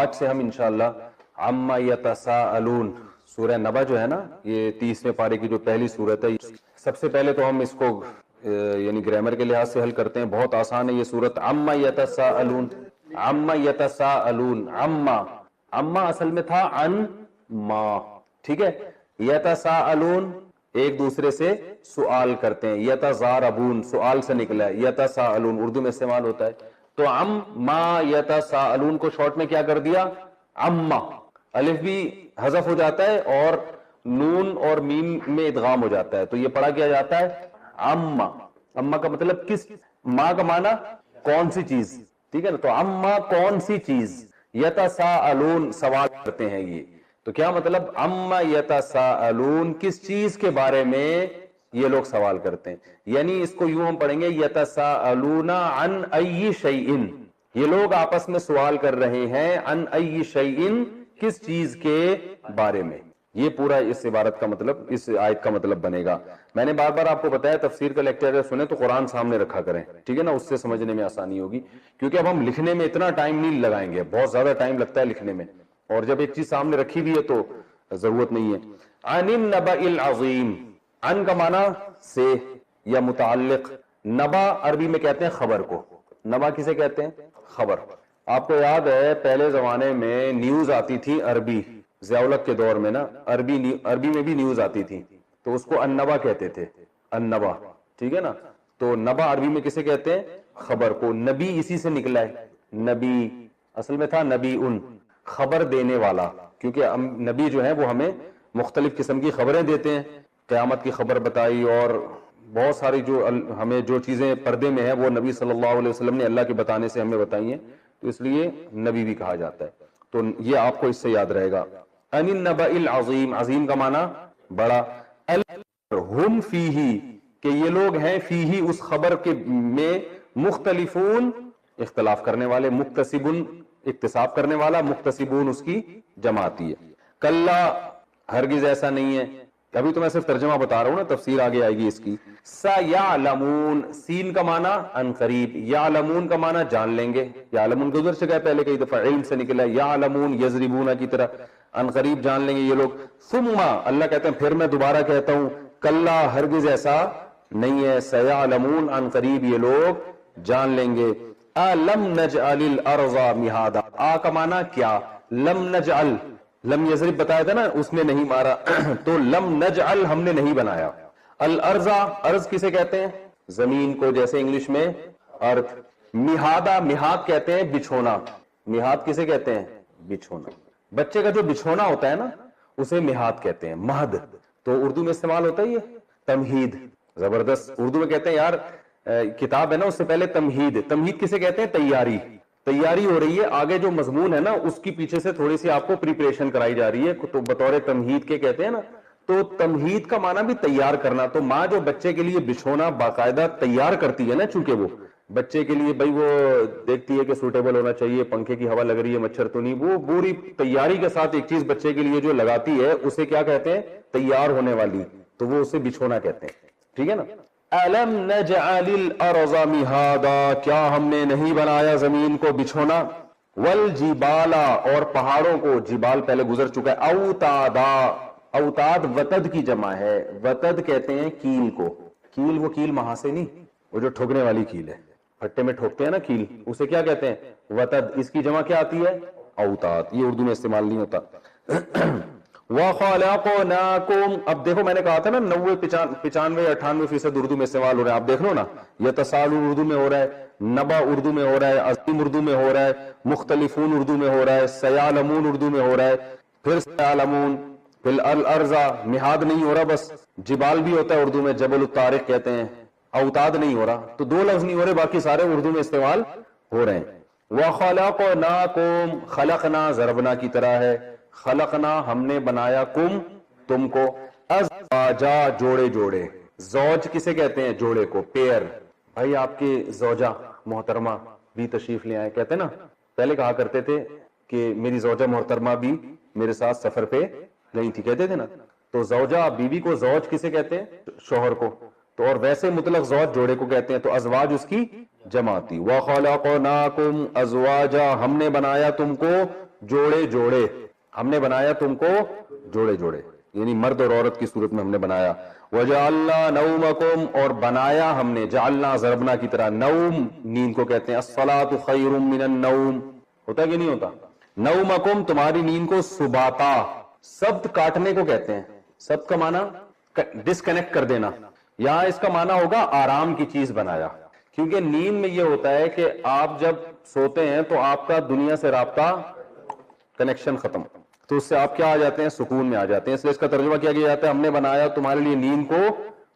آج سے ہم انشاءاللہ عما یتساءلون سورہ نبا جو ہے نا، یہ 30ویں پارے کی جو پہلی سورت ہے، سب سے پہلے تو ہم اس کو یعنی گرامر کے لحاظ سے حل کرتے ہیں. بہت آسان ہے یہ سورت. عما یتساءلون، عما یتساءلون، عما اصل میں تھا عن ما، ٹھیک ہے. یتساءلون ایک دوسرے سے سوال کرتے ہیں. یتزاربون سوال سے نکلا ہے، یتساءلون اردو میں استعمال ہوتا ہے. تو عما یتساءلون کو شارٹ میں کیا کر دیا؟ عما. الف بھی حذف ہو جاتا ہے اور نون اور میم میں ادغام ہو جاتا ہے، تو یہ پڑھا کیا جاتا ہے عما. عما کا مطلب کس، ما کا معنی کون سی چیز، ٹھیک ہے نا. تو عما کون سی چیز، یتساءلون سوال کرتے ہیں. یہ تو کیا مطلب عما یتساءلون کس چیز کے بارے میں یہ لوگ سوال کرتے ہیں. یعنی اس کو یوں ہم پڑھیں گے یتساءلون عن ای شیء، یہ لوگ آپس میں سوال کر رہے ہیں عن ای شیء کس چیز کے بارے میں. یہ پورا اس عبارت کا مطلب، اس آیت کا مطلب بنے گا. میں نے بار بار آپ کو بتایا تفسیر کا لیکچر اگر سنیں تو قرآن سامنے رکھا کریں، ٹھیک ہے نا، اس سے سمجھنے میں آسانی ہوگی. کیونکہ اب ہم لکھنے میں اتنا ٹائم نہیں لگائیں گے، بہت زیادہ ٹائم لگتا ہے لکھنے میں، اور جب ایک چیز سامنے رکھی بھی ہے تو ضرورت نہیں ہے. عن النبأ العظیم، عن کا معنی سے یا متعلق. نبا عربی میں کہتے ہیں خبر کو. نبا کسے کہتے ہیں؟ خبر. آپ کو یاد ہے پہلے زمانے میں نیوز آتی تھی عربی، ضیاء الحق کے دور میں نا عربی میں بھی نیوز آتی تھی، تو اس کو النبا کہتے تھے. النبا، ٹھیک ہے نا. تو نبا عربی میں کسے کہتے ہیں؟ خبر کو. نبی اسی سے نکلا ہے. نبی اصل میں تھا نبی ان، خبر دینے والا. کیونکہ نبی جو ہے وہ ہمیں مختلف قسم کی خبریں دیتے ہیں. قیامت کی خبر بتائی اور بہت ساری جو ہمیں جو چیزیں پردے میں ہیں وہ نبی صلی اللہ علیہ وسلم نے اللہ کے بتانے سے ہمیں بتائی ہیں، تو اس لیے نبی بھی کہا جاتا ہے. تو یہ آپ کو اس سے یاد رہے گا. عن النبأ العظیم، عظیم کا معنی بڑا. ہم فیہ کہ یہ لوگ ہیں، فیہ اس خبر کے میں، مختلفون اختلاف کرنے والے، مکتسبون اکتساب کرنے والا، مکتسبون اس کی جمع آتی ہے. کلا ہرگز ایسا نہیں ہے. ابھی تو میں صرف ترجمہ بتا رہا ہوں نا، تفسیر آگے آئے گی اس کی. سیعلمون، سین کا معنی ان قریب، یعلمون کا معنی جان لیں گے. یعلمون گزر چکا ہے پہلے کئی دفعہ، علم سے نکلا ہے. یعلمون یضربون کی طرح ان قریب جان لیں گے یہ لوگ. ثم اللہ کہتے ہیں پھر میں دوبارہ کہتا ہوں، کلا ہرگز ایسا نہیں ہے. سیعلمون ان قریب یہ لوگ جان لیں گے. لم نجعل الارض مہادا، آ کا معنی کیا، لم نجعل، لم یضرب بتایا تھا نا، اس نے نہیں مارا تو لم نجعل ہم نے نہیں بنایا. الارض، ارض کسے کہتے ہیں؟ زمین کو، جیسے انگلش میں ارتھ. مہادا، مہاد کہتے ہیں بچھونا. مہاد کسے کہتے ہیں؟ بچھونا. بچے کا جو بچھونا ہوتا ہے نا اسے مہاد کہتے ہیں. مہد تو اردو میں استعمال ہوتا ہے یہ تمہید. زبردست. اردو میں کہتے ہیں یار کتاب ہے نا اس سے پہلے تمہید. تمہید کسے کہتے ہیں؟ تیاری. تیاری ہو رہی ہے، آگے جو مضمون ہے نا اس کی پیچھے سے تھوڑی سی آپ کو پریپریشن کرائی جا رہی ہے، تو بطور تمہید کے کہتے ہیں نا. تو تمہید کا معنی بھی تیار کرنا. تو ماں جو بچے کے لیے بچھونا باقاعدہ تیار کرتی ہے نا، چونکہ وہ بچے کے لیے بھائی وہ دیکھتی ہے کہ سوٹیبل ہونا چاہیے، پنکھے کی ہوا لگ رہی ہے، مچھر تو نہیں، وہ پوری تیاری کے ساتھ ایک چیز بچے کے لیے جو لگاتی ہے اسے کیا کہتے ہیں؟ تیار ہونے والی. تو وہ اسے بچھونا کہتے ہیں، ٹھیک ہے نا. أَلَمْ نَجْعَلِ الْأَرْضَ مِهَادًا، کیا ہم نے نہیں بنایا زمین کو بچھونا. وَالْجِبَالَ اور پہاڑوں کو، جبال پہلے گزر چکا ہے. أَوْتَادًا، اوتاد وتد کی جمع ہے. وتد کہتے ہیں کیل کو. کیل وہ کیل محاسے نہیں، وہ جو ٹھوکنے والی کیل ہے، پھٹے میں ٹھوکتے ہیں نا کیل، اسے کیا کہتے ہیں؟ وتد. اس کی جمع کیا آتی ہے؟ اوتاد. یہ اردو میں استعمال نہیں ہوتا. وَخَلَقْنَاكُمْ، اب دیکھو میں نے کہا تھا نا 95-98% اردو میں استعمال ہو رہا ہے. آپ دیکھ لو نا، یتساءلون اردو میں ہو رہا ہے، نبا اردو میں ہو رہا ہے، عظیم اردو میں ہو رہا ہے، مختلفون اردو میں ہو رہا ہے، سیعلمون اردو میں ہو رہا ہے، پھر سیعلمون، پھر الارض. مہاد نہیں ہو رہا، بس جبال بھی ہوتا ہے اردو میں، جبل الطارق کہتے ہیں. اوتاد نہیں ہو رہا، تو دو لفظ نہیں ہو رہے، باقی سارے اردو میں استعمال ہو رہے ہیں. وَخَلَقْنَاكُمْ، خلقنا ضربنا کی طرح ہے. خلقنا ہم نے بنایا، کم تم کو، ازواجا جوڑے جوڑے. زوج کسے کہتے ہیں؟ جوڑے کو، پیئر. بھائی آپ کی زوجہ محترمہ بھی تشریف لے آئے، کہتے ہیں نا، پہلے کہا کرتے تھے کہ میری زوجہ محترمہ بھی میرے ساتھ سفر پہ گئی تھی، کہتے تھے نا. تو زوجہ بیوی کو، زوج کسے کہتے ہیں؟ شوہر کو. تو اور ویسے مطلق زوج جوڑے کو کہتے ہیں، تو ازواج اس کی جمع تھی. وَخَلَقْنَاكُمْ أَزْوَاجًا، ہم نے بنایا تم کو جوڑے جوڑے, ہم نے بنایا تم کو جوڑے جوڑے, یعنی مرد اور عورت کی صورت میں ہم نے بنایا. وجعلنا نومکم, اور بنایا ہم نے, جعلنا ضربنا کی طرح, نوم نیند کو کہتے ہیں, الصلاۃ خیر من النوم, ہوتا کہ نہیں ہوتا, نومکم تمہاری نیند کو, سباتا سبت کاٹنے کو کہتے ہیں, سبت کا معنی ڈسکنیکٹ کر دینا, یہاں اس کا معنی ہوگا آرام کی چیز بنایا, کیونکہ نیند میں یہ ہوتا ہے کہ آپ جب سوتے ہیں تو آپ کا دنیا سے رابطہ, کنیکشن ختم, تو اس سے آپ کیا آ جاتے ہیں, سکون میں آ جاتے ہیں. اس لیے اس کا ترجمہ کیا گیا جاتا ہے, ہم نے بنایا تمہارے لیے نیند کو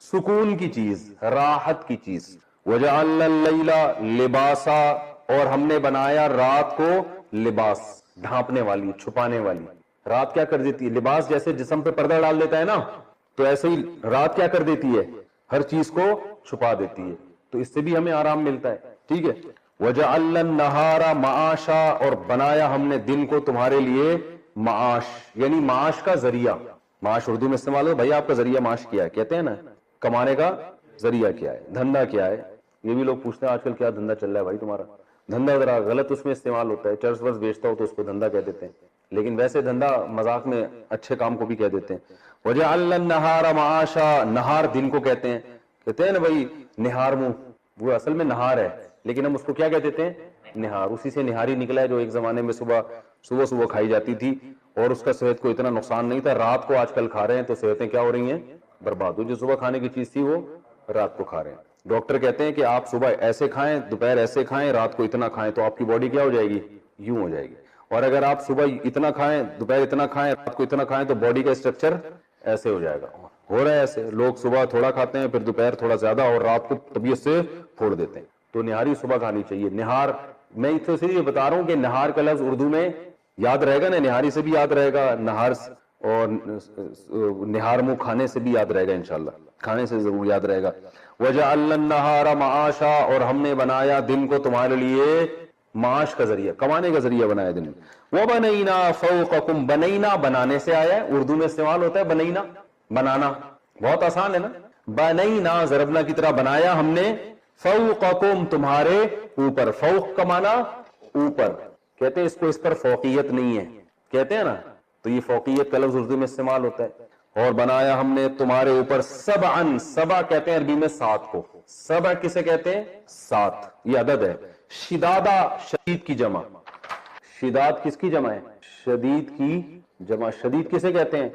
سکون کی چیز, راحت کی چیز. وجعلنا اللیل لباسا, اور ہم نے بنایا رات کو لباس, ڈھانپنے والی, چھپانے والی. رات کیا کر دیتی ہے, لباس جیسے جسم پہ پردہ ڈال دیتا ہے نا, تو ایسے ہی رات کیا کر دیتی ہے, ہر چیز کو چھپا دیتی ہے, تو اس سے بھی ہمیں آرام ملتا ہے. ٹھیک ہے. وجعلنا النہار معاشا, اور بنایا ہم نے دن کو تمہارے لیے معاش, یعنی معاش کا ذریعہ. معاش اردو میں استعمال ہو, بھائی آپ کا ذریعہ معاش کیا ہے, کہتے ہیں نا کمانے کا ذریعہ کیا ہے, دھندا کیا ہے. یہ بھی لوگ پوچھتے ہیں آج کل کیا دھندا چل رہا ہے بھائی تمہارا, دھندا ذرا غلط اس میں استعمال ہوتا ہے, چرس ورس بیچتا ہو تو اس کو دھندا کہہ دیتے ہیں, لیکن ویسے دھندا مذاق میں اچھے کام کو بھی کہہ دیتے ہیں. وجعلنا النہار معاشا, نہار دن کو کہتے ہیں, کہتے ہیں نا بھائی نہار منہ, وہ اصل میں نہار ہے, لیکن ہم اس کو کیا کہہ دیتے ہیں, نہار. اسی سے نہاری نکلا ہے جو ایک زمانے میں صبح کھائی جاتی تھی, اور اس کا صحت کو اتنا نقصان نہیں تھا. رات کو آج کل کھا رہے ہیں تو صحتیں کیا ہو رہی ہیں, برباد ہو. جو صبح کھانے کی چیز تھی وہ رات کو کھا رہے ہیں. ڈاکٹر کہتے ہیں کہ آپ صبح ایسے کھائیں, دوپہر ایسے کھائیں, رات کو اتنا کھائیں, تو آپ کی باڈی کیا ہو جائے گی, یوں ہو جائے گی. اور اگر آپ صبح اتنا کھائیں, دوپہر اتنا کھائیں, رات کو اتنا کھائیں, تو باڈی کا اسٹرکچر ایسے ہو جائے گا. ہو رہا ہے ایسے, لوگ صبح تھوڑا کھاتے ہیں, پھر دوپہر تھوڑا زیادہ, اور رات کو طبیعت سے پھوڑ دیتے ہیں. تو نہاری صبح کھانی چاہیے. نہار, میں اس لیے بتا رہا ہوں کہ نہار کا لفظ اردو میں یاد رہے گا نا, نہاری سے بھی یاد رہے گا, نہار اور نہار منہ کھانے سے بھی یاد رہے گا, انشاءاللہ کھانے سے ضرور یاد رہے گا. وجعلنا النہار معاشا, اور ہم نے بنایا دن کو تمہارے لیے معاش کا ذریعہ, کمانے کا ذریعہ بنایا دن. وبنینا فوقکم, بنینا بنانے سے آیا ہے, اردو میں استعمال ہوتا ہے بنینا, بنانا بہت آسان ہے نا. بنینا ضربنا کی طرح بنایا ہم نے, فوقکم تمہارے اوپر, فوق کا معنی اوپر, کہتے ہیں اس کو, اس پر فوقیت نہیں ہے, کہتے ہیں نا, تو یہ فوقیت کا لفظ اردو میں استعمال ہوتا ہے. اور بنایا ہم نے تمہارے اوپر سبعن, سبع کہتے ہیں عربی میں 7 کو, سبع کسے کہتے ہیں, 7, یہ عدد ہے. شدادہ شدید کی جمع, شداد کس کی جمع ہے, شدید کی جمع. شدید کسے کہتے ہیں,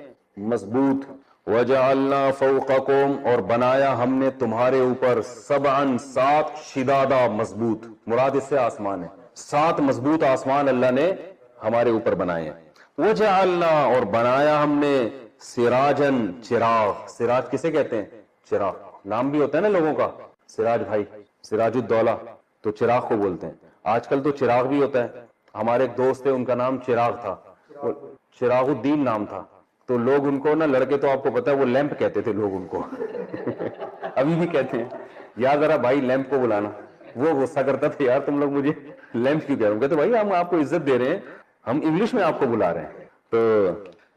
مضبوط. وجعلنا فوقکم, اور بنایا ہم نے تمہارے اوپر, سبعن 7, شدادہ مضبوط, مراد اس سے آسمان ہے, 7 مضبوط آسمان اللہ نے ہمارے اوپر بنائے ہیں. وجعلنا, اور بنایا ہم نے, سراجن چراغ. سراج کسے کہتے ہیں, چراغ, نام بھی ہوتا ہے نا لوگوں کا, سراج بھائی, سراج الدولہ, تو چراغ کو بولتے ہیں. آج کل تو چراغ بھی ہوتا ہے. ہمارے ایک دوست تھے, ان کا نام چراغ تھا, چراغ الدین نام تھا, تو لوگ ان کو نا, لڑکے تو آپ کو پتا ہے وہ لیمپ کہتے تھے لوگ ان کو ابھی بھی کہتے ہیں, یار ذرا بھائی لیمپ کو بلانا. وہ غصہ کرتا تھا, یار تم لوگ مجھے لیمپ کیوں کہہ رہے ہو, کہتے بھائی ہم آپ کو عزت دے رہے ہیں, ہم انگلش میں آپ کو بلا رہے ہیں. تو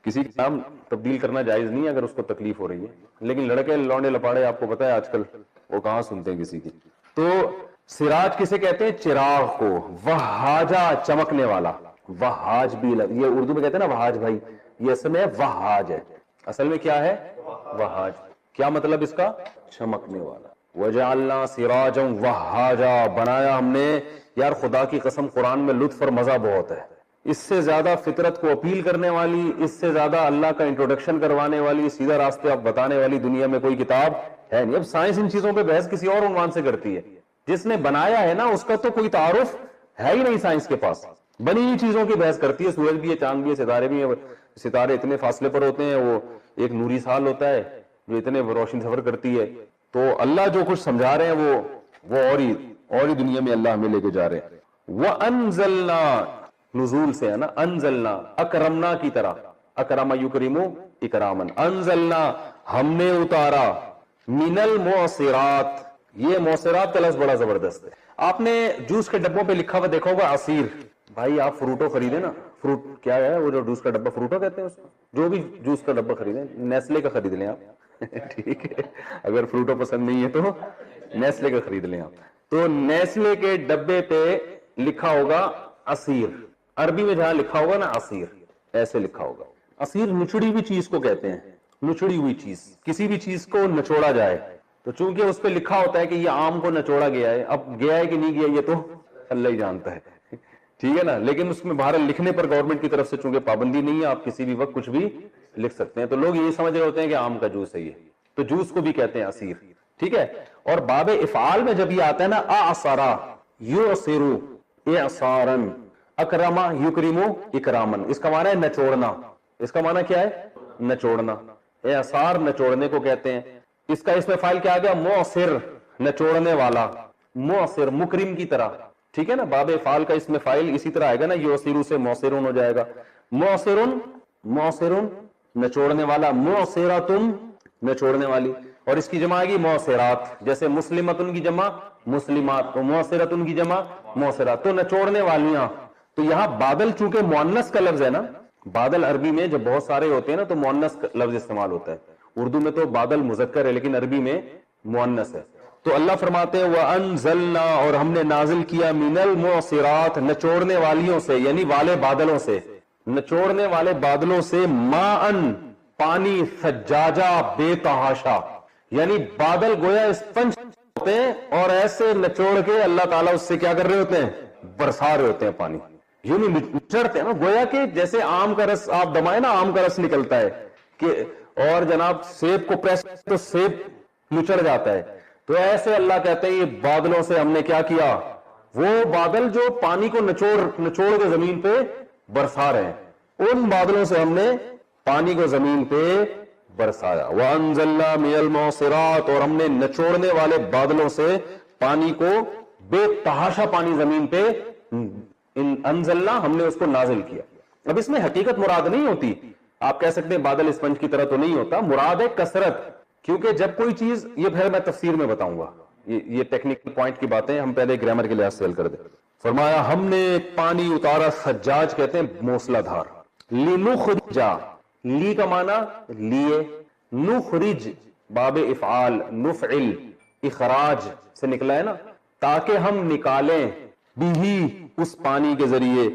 کسی کا نام تبدیل کرنا جائز نہیں ہے اگر اس کو تکلیف ہو رہی ہے, لیکن لڑکے لونڈے لپاڑے آپ کو پتا ہے آج کل وہ کہاں سنتے ہیں کسی کی. تو سراج کسے کہتے ہیں, چراغ کو. وہاجا, چمکنے والا, وہاج بھی, یہ اردو میں کہتے ہیں نا وہاج بھائی, یہ اصل میں وہاج ہے. اصل میں کیا ہے, وہاج. کیا مطلب اس کا, چمکنے والا. وجعلنا سراجا وہاجا, بنایا ہم نے. یار خدا کی قسم قرآن میں لطف اور مزہ بہت ہے. اس سے زیادہ فطرت کو اپیل کرنے والی, اس سے زیادہ اللہ کا انٹروڈکشن کروانے والی, سیدھا راستے آپ بتانے والی دنیا میں کوئی کتاب ہے نہیں. اب سائنس ان چیزوں پہ بحث کسی اور عنوان سے کرتی ہے, جس نے بنایا ہے نا اس کا تو کوئی تعارف ہے ہی نہیں سائنس کے پاس, بنی ہوئی چیزوں کی بحث کرتی ہے. سورج بھی ہے, چاند بھی ہے, ستارے بھی ہیں. ستارے اتنے فاصلے پر ہوتے ہیں, وہ ایک نوری سال ہوتا ہے جو اتنے روشن سفر کرتی ہے. تو اللہ جو کچھ سمجھا رہے ہیں وہ اور ہی دنیا میں اللہ ہمیں لے کے جا رہے ہیں. وَأَنزَلْنَا, نزول سے ہے نا, انزلنا, اکرمنا کی طرح, اکرم یکرمو اکرامن. انزلنا, ہم نے اتارا, من المعصرات, یہ معصرات کا لفظ بڑا زبردست ہے. آپ نے جوس کے ڈبوں پہ لکھا ہوا دیکھا ہوگا عصیر. بھائی آپ فروٹو خریدیں نا, فروٹ کیا ہے وہ جو جوس کا ڈبہ, فروٹو کہتے ہیں اس کو, جو بھی جوس کا ڈبہ خریدیں, نیسلے کا خرید لیں آپ ٹھیک ہے, اگر فروٹو پسند نہیں ہے تو نیسلے کا خرید لیں آپ. تو نیسلے کے ڈبے پہ لکھا ہوگا عصیر. عربی میں جہاں لکھا ہوگا نا عصیر، ایسے لکھا ہوگا. عصیر نچڑی ہوئی چیز کو کہتے ہیں، نچڑی ہوئی چیز، کسی بھی چیز کو نچوڑا جائے. تو چونکہ اس پہ لکھا ہوتا ہے کہ یہ آم کو نچوڑا گیا ہے، اب گیا ہے کہ نہیں گیا یہ تو اللہ ہی جانتا ہے، ٹھیک ہے نا. لیکن اس میں بہرحال لکھنے پر گورنمنٹ کی طرف سے چونکہ پابندی نہیں ہے، آپ کسی بھی وقت کچھ بھی لکھ سکتے ہیں. تو لوگ یہ سمجھ رہے ہوتے ہیں کہ آم کا جوس ہے یہ، تو جوس کو بھی کہتے ہیں عصیر، ٹھیک ہے. اور باب افعال میں جب یہ آتا ہے نا اعصرا یعصر اعصارا اکرما یکرم اکرامن، اس کا معنی ہے نچوڑنا. اس کا معنی کیا ہے؟ نچوڑنا. اعصار نچوڑنے کو کہتے ہیں. اس کا اس میں فائل کیا آ گیا؟ معصر، نچوڑنے والا، معصر مکرم کی طرح، ٹھیک ہے نا. باب افعال کا اس میں فائل اسی طرح آئے گا نا، یعصر سے معصرون ہو جائے گا. معصرن، معصرن نچوڑنے والا، معصرتن نچوڑنے والی. اور اس کی جمع آئے گی معصرات، جیسے مسلمتن کی جمع مسلمات، تو معصرتن کی جمع معصرات، تو نچوڑنے والیاں. تو یہاں بادل چونکہ مؤنث کا لفظ ہے نا، بادل عربی میں جب بہت سارے ہوتے ہیں نا تو مؤنث لفظ استعمال ہوتا ہے. اردو میں تو بادل مذکر ہے لیکن عربی میں مؤنث ہے. تو اللہ فرماتے ہیں وَأَنزَلْنَا، اور ہم نے نازل کیا، مِنَ الْمُعْصِرَاتِ نچوڑنے والیوں سے، یعنی والے بادلوں سے، نچوڑنے والے بادلوں سے، مَاءً پانی، ثجاجہ بے تحاشا، یعنی بادل گویا اسپنج ہوتے ہیں اور ایسے نچوڑ کے اللہ تعالیٰ اس سے کیا کر رہے ہوتے ہیں؟ برسا رہے ہوتے ہیں پانی. یوں نہیں نچڑتے ہیں نا، گویا کہ جیسے آم کا رس آپ دمائیں نا، آم کا رس نکلتا ہے کہ، اور جناب سیب کو پریس تو سیب نچڑ جاتا ہے. تو ایسے اللہ کہتے ہیں یہ بادلوں سے ہم نے کیا کیا، وہ بادل جو پانی کو نچوڑ کے زمین پہ برسا رہے ہیں، ان بادلوں سے ہم نے پانی کو زمین پہ برسایا. وَأَنزَلْنَا مِنَ الْمُعْصِرَاتِ، اور ہم نے نچوڑنے والے بادلوں سے پانی کو بے تحاشا پانی زمین پہ انزلنا، ہم نے اس کو نازل کیا. اب اس میں حقیقت مراد نہیں ہوتی، آپ کہہ سکتے ہیں بادل اسپنج کی طرح تو نہیں ہوتا، مراد ہے کثرت. کیونکہ جب کوئی چیز، یہ پھر میں تفسیر میں بتاؤں گا، یہ ٹیکنیکل پوائنٹ کی باتیں ہم پہلے گرامر کے لحاظ سے حل کر دیں. فرمایا ہم نے پانی اتارا، سجاج کہتے ہیں موسلا دھار. لِنُخْرِجَ، لی کا معنی لیے، نخرج باب افعال، نفعل اخراج سے نکلا ہے نا، تاکہ ہم نکالیں، بھی اس پانی کے ذریعے،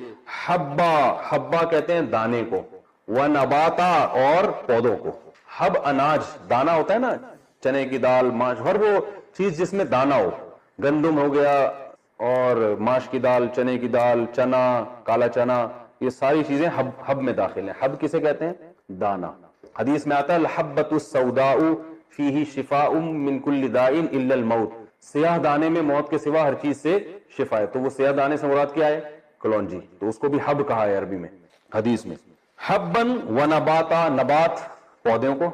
حبا، حبا کہتے ہیں دانے کو، ونباتا اور پودوں کو. حب اناج، دانا ہوتا ہے نا، چنے کی دال، ماش، ہر وہ چیز جس میں دانا ہو، گندم ہو گیا اور ماش کی دال، چنے کی دال، چنا، کالا چنا، یہ ساری چیزیں حب میں داخل ہیں. حب کسے کہتے ہیں؟ دانا. حدیث میں آتا ہے الحبۃ السوداء فیہ شفاء من کل داء الا الموت، سیاہ دانے میں موت کے سوا ہر چیز سے شفا ہے. تو وہ سیاہ دانے سے مراد کیا ہے؟ کلونجی، تو اس کو بھی حب کہا ہے عربی میں حدیث میں. حبن و نباتا، نبات پودوں کو،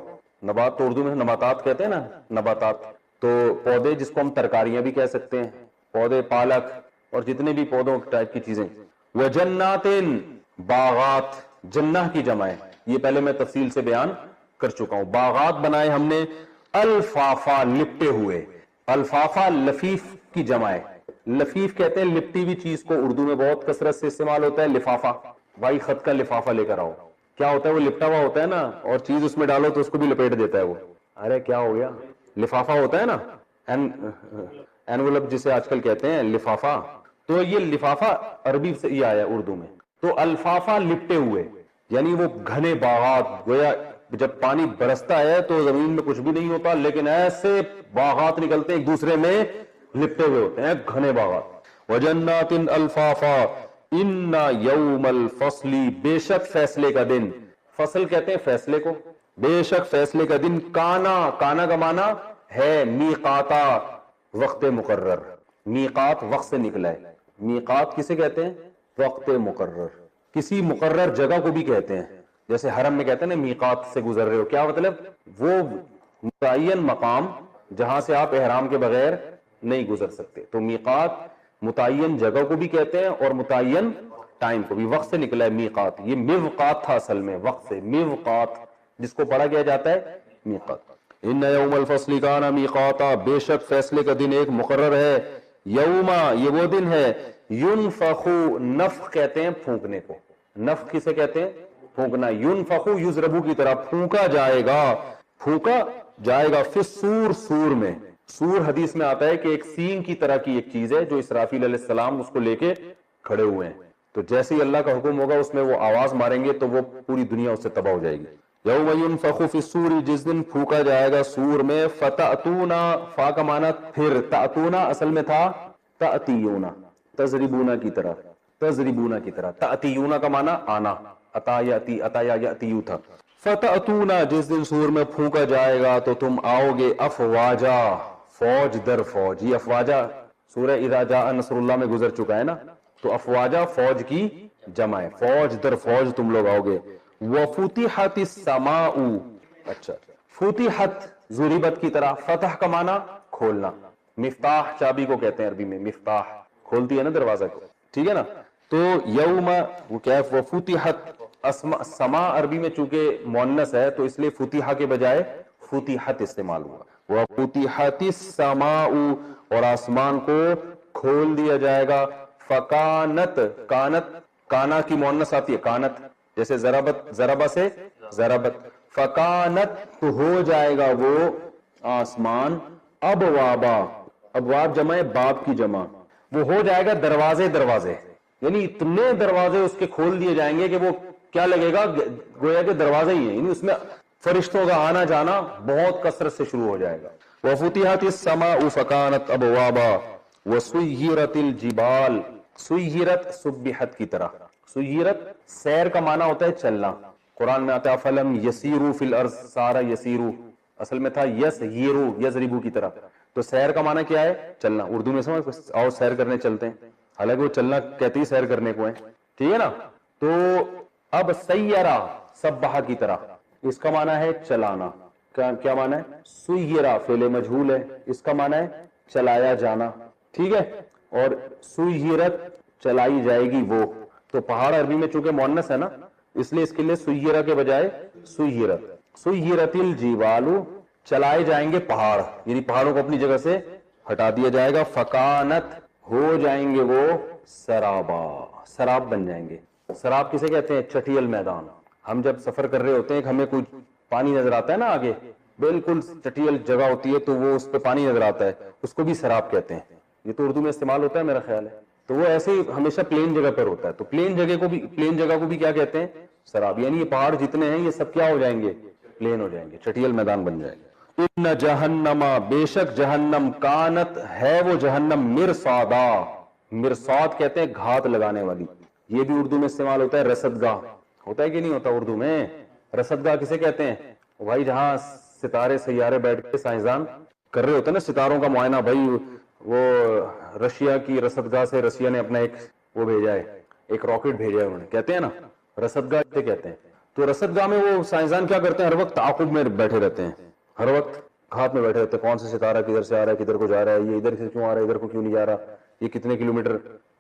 نبات تو اردو میں نباتات کہتے ہیں نا، نباتات تو پودے جس کو ہم ترکاریاں بھی کہہ سکتے ہیں، پودے، پالک اور جتنے بھی پودوں ٹائپ کی چیزیں. وجنات، باغات، جنہ کی جمع ہے، یہ پہلے میں تفصیل سے بیان کر چکا ہوں. باغات بنائے ہم نے، الفافا لپٹے ہوئے، الفافا لفیف کی جمع ہے. لفیف کہتے ہیں لپٹی ہوئی چیز کو، اردو میں بہت کثرت سے استعمال ہوتا ہے لفافہ. بھائی خط کا لفافہ لے کر آؤ، کیا ہوتا ہے؟ وہ لپٹا ہوا ہوتا ہے نا، اور چیز اس میں ڈالو تو اس کو بھی لپیٹ دیتا ہے وہ. ارے کیا ہو گیا؟ لفافہ ہوتا ہے نا، اینولپ جسے آج کل کہتے ہیں، لفافہ. تو یہ لفافہ عربی سے یہ آیا اردو میں. تو الفافہ لپٹے ہوئے، یعنی وہ گھنے باغات، گویا جب پانی برستا ہے تو زمین میں کچھ بھی نہیں ہوتا، لیکن ایسے باغات نکلتے ہیں ایک دوسرے میں لپٹے ہوئے ہوتے ہیں، گھنے باغات. وجنات الفافا ان یوم الفصل، بے شک فیصلے کا دن، فصل کہتے ہیں فیصلے کو، بے شک فیصلے کا دن، کانا، کانا کا معنی ہے میقاتا، وقت مقرر. میقات وقت سے نکلا ہے. میقات کسے کہتے ہیں؟ وقت مقرر. کسی مقرر جگہ کو بھی کہتے ہیں، جیسے حرم میں کہتے ہیں نا میقات سے گزر رہے ہو، کیا مطلب؟ وہ متعین مقام جہاں سے آپ احرام کے بغیر نہیں گزر سکتے. تو میقات متعین جگہ کو بھی کہتے ہیں اور متعین ٹائم کو بھی. وقت سے نکلا ہے میقات، یہ میوقات تھا اصل میں، وقت سے میوقات جس کو پڑھا گیا جاتا ہے میقات. ان یوم الفصل کان میقاتا، بے شک فیصلے کا دن ایک مقرر ہے. یوما، یہ وہ دن ہے، ینفخ، نفخ کہتے ہیں پھونکنے کو، نفخ کسے کہتے ہیں؟ پھونکنا. ینفخ یضربو کی طرح پھونکا جائے گا، پھونکا جائے گا، فی الصور، سور میں. سور حدیث میں آتا ہے کہ ایک سینگ کی طرح کی ایک چیز ہے جو اسرافیل علیہ السلام اس کو لے کے کھڑے ہوئے ہیں. تو جیسے ہی اللہ کا حکم ہوگا اس میں وہ آواز ماریں گے تو وہ پوری دنیا اس سے تباہ ہو جائے گی. یوم ینفخ فی الصور، جس دن پھونکا جائے گا سور میں، فتأتونا، فا کا معنی پھر، تأتونا اصل میں تھا تأتیونا، تضربونا کی طرح، تضربونا کی طرح، تأتیونا کا معنی آنا، اتا یاتی، اتا یا یاتیو تھا. فتأتونا، جس دن سور میں پھونکا جائے گا تو تم آؤ گے افواجا، فوج در فوج. یہ افواجا سورہ اذا جاء نصر اللہ میں گزر چکا ہے نا، تو افواجا فوج کی جمع ہے، فوج در فوج تم لوگ آؤ گے. وفتحت السماء، اچھا فتحت ضربت کی طرح، فتح کا معنی کھولنا، مفتاح چابی کو کہتے ہیں عربی میں، مفتاح کھولتی ہے نا دروازہ کو، ٹھیک ہے نا. تو یوم وہ کیا ہے، وفتحت سما عربی میں چونکہ مؤنث ہے تو اس لیے فتحہ کے بجائے فتحت استعمال ہوا. وفتحت السماء، اور آسمان کو کھول دیا جائے گا. فکانت، کانت کانا کی مؤنث آتی ہے کانت، جیسے ضربت، ضربہ سے ضربت، فکانت تو ہو جائے گا وہ آسمان ابوابا، ابواب جمع ہے باب کی جمع، وہ ہو جائے گا دروازے دروازے، یعنی اتنے دروازے اس کے کھول دیے جائیں گے کہ وہ کیا لگے گا گویا کہ دروازے ہی ہیں، یعنی اس میں فرشتوں کا آنا جانا بہت کثرت سے شروع ہو جائے گا. وفتحت السماء فکانت ابوابا وسیرت الجبال، سیرت سبحت کی طرح، سیرت سیر کا معنی ہوتا ہے چلنا، قرآن میں آتا ہے فلم یسیرو فی الارض، سارا یسیرو اصل میں تھا یسیرو، یضربو کی طرح. تو سیر کا معنی کیا ہے، چلنا. اردو میں سمجھ آؤ سیر کرنے چلتے ہیں، حالانکہ وہ چلنا کہتی سیر کرنے کو ہے، ٹھیک ہے نا. تو اب سیرہ سبحہ کی طرح، اس کا معنی ہے چلانا. کیا معنی ہے، سیرہ فعل مجہول ہے، اس کا معنی ہے چلایا جانا، ٹھیک ہے. اور سیرت چلائی جائے گی وہ، تو پہاڑ عربی میں چونکہ مؤنث ہے نا اس لیے اس کے لیے سیرہ کے بجائے سیرت. سیرت الجبال، چلائے جائیں گے پہاڑ، یعنی پہاڑوں کو اپنی جگہ سے ہٹا دیا جائے گا. فکانت، ہو جائیں گے وہ سرابا، سراب بن جائیں گے. سراب کسے کہتے ہیں، چٹیل میدان. ہم جب سفر کر رہے ہوتے ہیں ہمیں کچھ پانی نظر آتا ہے نا آگے، بالکل چٹیل جگہ ہوتی ہے تو وہ اس پہ پانی نظر آتا ہے، اس کو بھی سراب کہتے ہیں. یہ تو اردو میں استعمال ہوتا ہے میرا خیال ہے. تو وہ ایسے ہی ہمیشہ پلین جگہ پر ہوتا ہے، تو پلین جگہ کو بھی کیا کہتے ہیں، سراب. یعنی یہ پہاڑ جتنے ہیں یہ سب کیا ہو جائیں گے، پلین ہو جائیں گے، چٹیل میدان بن جائیں گے. ان جہنم، بے شک جہنم، کانت ہے وہ جہنم، مرصادا، مرصاد کہتے ہیں گھات لگانے والی. یہ بھی اردو میں استعمال ہوتا ہے، رصدگاہ ہوتا ہے کہ نہیں ہوتا اردو میں. رصدگاہ کسے کہتے ہیں بھائی، جہاں ستارے سیارے بیٹھ کے سائنسدان کر رہے ہوتے ہیں نا ستاروں کا معائنہ. بھائی وہ رشیا کی رصدگاہ سے رشیا نے اپنا ایک وہ بھیجا ہے، ایک راکٹ بھیجا ہے انہوں نے، کہتے ہیں نا رصدگاہ سے کہتے ہیں. تو رصدگاہ میں وہ سائنسدان کیا کرتے ہیں، ہر وقت تعاقب میں بیٹھے رہتے ہیں، ہر وقت ہاتھ میں بیٹھے رہتے ہیں، کون سے ستارہ کدھر سے آ رہا ہے، کدھر کو جا رہا ہے، یہ ادھر سے کیوں آ رہا ہے، ادھر کو کیوں نہیں جا رہا، یہ کتنے کلومیٹر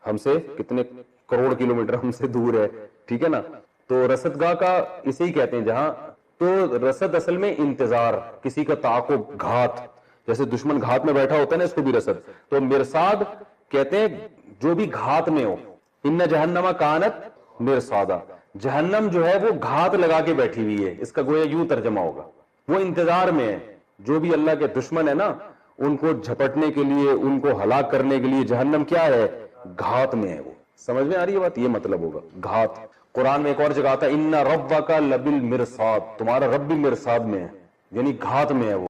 ہم سے، کتنے کروڑ کلومیٹر ہم سے دور ہے، ٹھیک ہے نا. تو رصدگاہ کا اسے ہی کہتے ہیں جہاں. تو رصد اصل میں انتظار، کسی کا تعاقب، گھات، جیسے دشمن گھات میں بیٹھا ہوتا ہے نا اس کو بھی رصد. تو مرصاد کہتے ہیں جو بھی گھات میں ہو. ان جہنم کانت مرصادا، جہنم جو ہے وہ گھات لگا کے بیٹھی ہوئی ہے، اس کا گویا یوں ترجمہ ہوگا، وہ انتظار میں ہے. جو بھی اللہ کے دشمن ہے نا ان کو جھپٹنے کے لیے، ان کو ہلاک کرنے کے لیے جہنم کیا ہے، گھات میں ہے. وہ سمجھ میں آ رہی ہے بات، یہ مطلب ہوگا گھات. قرآن میں ایک اور جگہ آتا ہے ان ربک لبالمرصاد، تمہارا رب بھی مرصاد میں ہے، یعنی گھات میں ہے وہ.